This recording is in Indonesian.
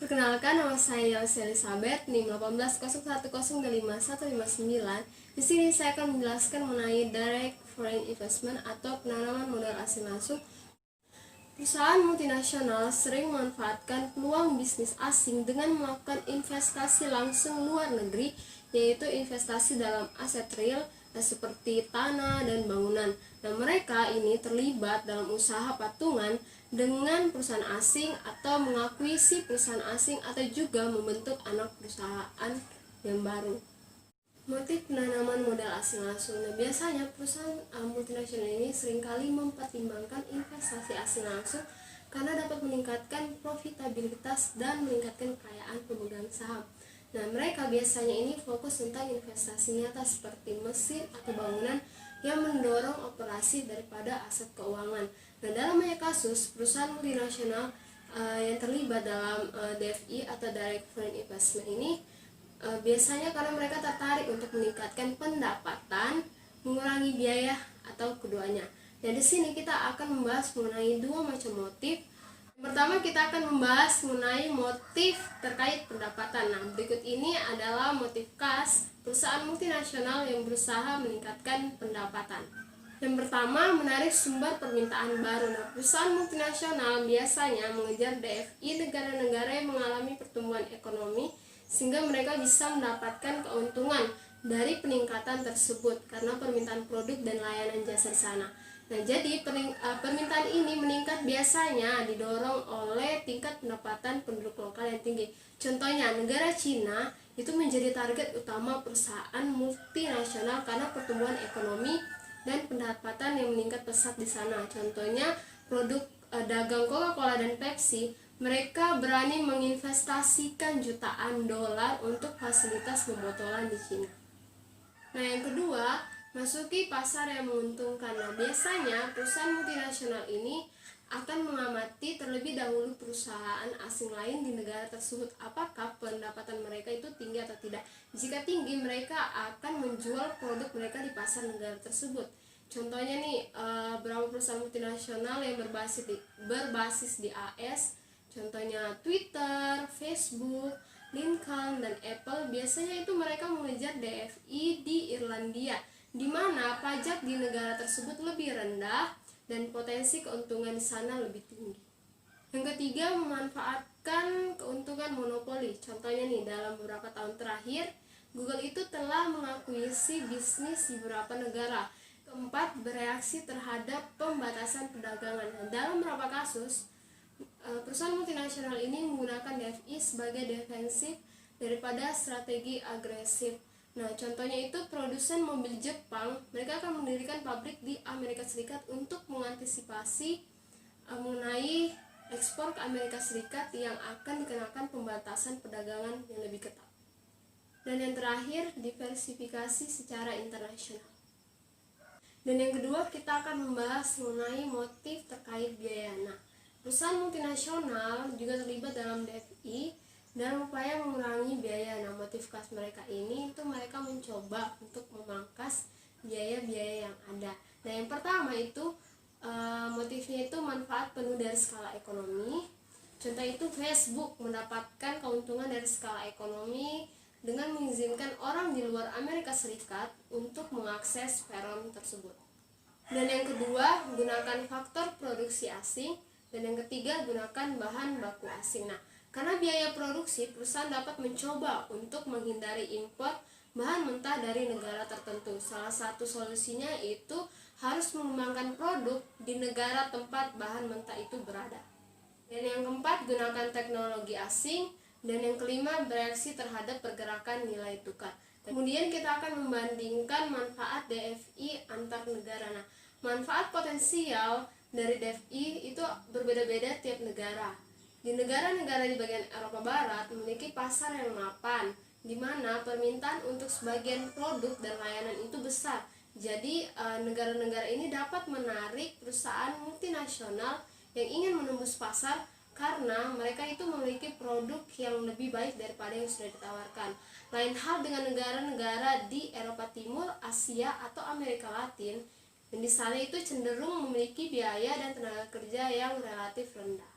Perkenalkan, nama saya Yelsi Elizabeth, NIM 180105159. Di sini saya akan menjelaskan mengenai direct foreign investment atau penanaman modal asing langsung. Perusahaan multinasional sering memanfaatkan peluang bisnis asing dengan melakukan investasi langsung luar negeri, yaitu investasi dalam aset real seperti tanah dan bangunan. Nah, mereka ini terlibat dalam usaha patungan dengan perusahaan asing atau mengakuisisi perusahaan asing atau juga membentuk anak perusahaan yang baru. Motif penanaman modal asing langsung. Nah, biasanya perusahaan multinasional ini seringkali mempertimbangkan investasi asing langsung karena dapat meningkatkan profitabilitas dan meningkatkan kekayaan pemegang saham. Nah, mereka biasanya ini fokus tentang investasi nyata seperti mesin atau bangunan yang mendorong operasi daripada aset keuangan. Nah, dalam banyak kasus, perusahaan multinasional yang terlibat dalam DFI atau Direct Foreign Investment ini biasanya karena mereka tertarik untuk meningkatkan pendapatan, mengurangi biaya, atau keduanya. Dan di sini kita akan membahas mengenai dua macam motif. Yang pertama, kita akan membahas mengenai motif terkait pendapatan. Nah, berikut ini adalah motif khas perusahaan multinasional yang berusaha meningkatkan pendapatan. Yang pertama, menarik sumber permintaan baru. Nah, perusahaan multinasional biasanya mengejar DFI negara-negara yang mengalami pertumbuhan ekonomi sehingga mereka bisa mendapatkan keuntungan dari peningkatan tersebut karena permintaan produk dan layanan jasa di sana. Nah, jadi permintaan ini meningkat biasanya didorong oleh tingkat pendapatan penduduk lokal yang tinggi. Contohnya, negara Cina itu menjadi target utama perusahaan multinasional karena pertumbuhan ekonomi dan pendapatan yang meningkat pesat di sana. Contohnya, produk dagang Coca-Cola dan Pepsi, mereka berani menginvestasikan jutaan dolar untuk fasilitas pembotolan di Cina. Nah, yang kedua, masuki pasar yang menguntungkan. Nah, biasanya perusahaan multinasional ini akan mengamati terlebih dahulu perusahaan asing lain di negara tersebut, apakah pendapatan mereka itu tinggi atau tidak. Jika tinggi, mereka akan menjual produk mereka di pasar negara tersebut. Contohnya nih, beberapa perusahaan multinasional yang berbasis di AS, contohnya Twitter, Facebook, Lincoln, dan Apple, biasanya itu mereka mengejar DFI di Irlandia, di mana pajak di negara tersebut lebih rendah dan potensi keuntungan di sana lebih tinggi. Yang ketiga, memanfaatkan keuntungan monopoli. Contohnya nih, dalam beberapa tahun terakhir, Google itu telah mengakuisisi bisnis di beberapa negara. Keempat, bereaksi terhadap pembatasan perdagangan. Nah, dalam beberapa kasus, perusahaan multinasional ini menggunakan DFI sebagai defensif daripada strategi agresif. Nah, contohnya itu produsen mobil Jepang, mereka akan mendirikan pabrik di Amerika Serikat untuk mengantisipasi mengenai ekspor ke Amerika Serikat yang akan dikenakan pembatasan perdagangan yang lebih ketat. Dan yang terakhir, diversifikasi secara internasional. Dan yang kedua, kita akan membahas mengenai motif terkait biaya. Nah, perusahaan multinasional juga terlibat dalam DFI dalam upaya mengurangi biaya. Nah, motif khas mereka ini itu mereka mencoba untuk memangkas biaya-biaya yang ada. Nah, yang pertama itu motifnya itu manfaat penuh dari skala ekonomi. Contoh itu Facebook mendapatkan keuntungan dari skala ekonomi dengan mengizinkan orang di luar Amerika Serikat untuk mengakses peron tersebut. Dan yang kedua, gunakan faktor produksi asing. Dan yang ketiga, gunakan bahan baku asing. Nah, karena biaya produksi, perusahaan dapat mencoba untuk menghindari impor bahan mentah dari negara tertentu. Salah satu solusinya itu harus mengembangkan produk di negara tempat bahan mentah itu berada. Dan yang keempat, gunakan teknologi asing. Dan yang kelima, bereaksi terhadap pergerakan nilai tukar. Kemudian kita akan membandingkan manfaat DFI antar negara. Nah, manfaat potensial dari DFI itu berbeda-beda tiap negara. Di negara-negara di bagian Eropa Barat memiliki pasar yang mapan, di mana permintaan untuk sebagian produk dan layanan itu besar. Jadi negara-negara ini dapat menarik perusahaan multinasional yang ingin menembus pasar karena mereka itu memiliki produk yang lebih baik daripada yang sudah ditawarkan. Lain hal dengan negara-negara di Eropa Timur, Asia, atau Amerika Latin, yang di sana itu cenderung memiliki biaya dan tenaga kerja yang relatif rendah.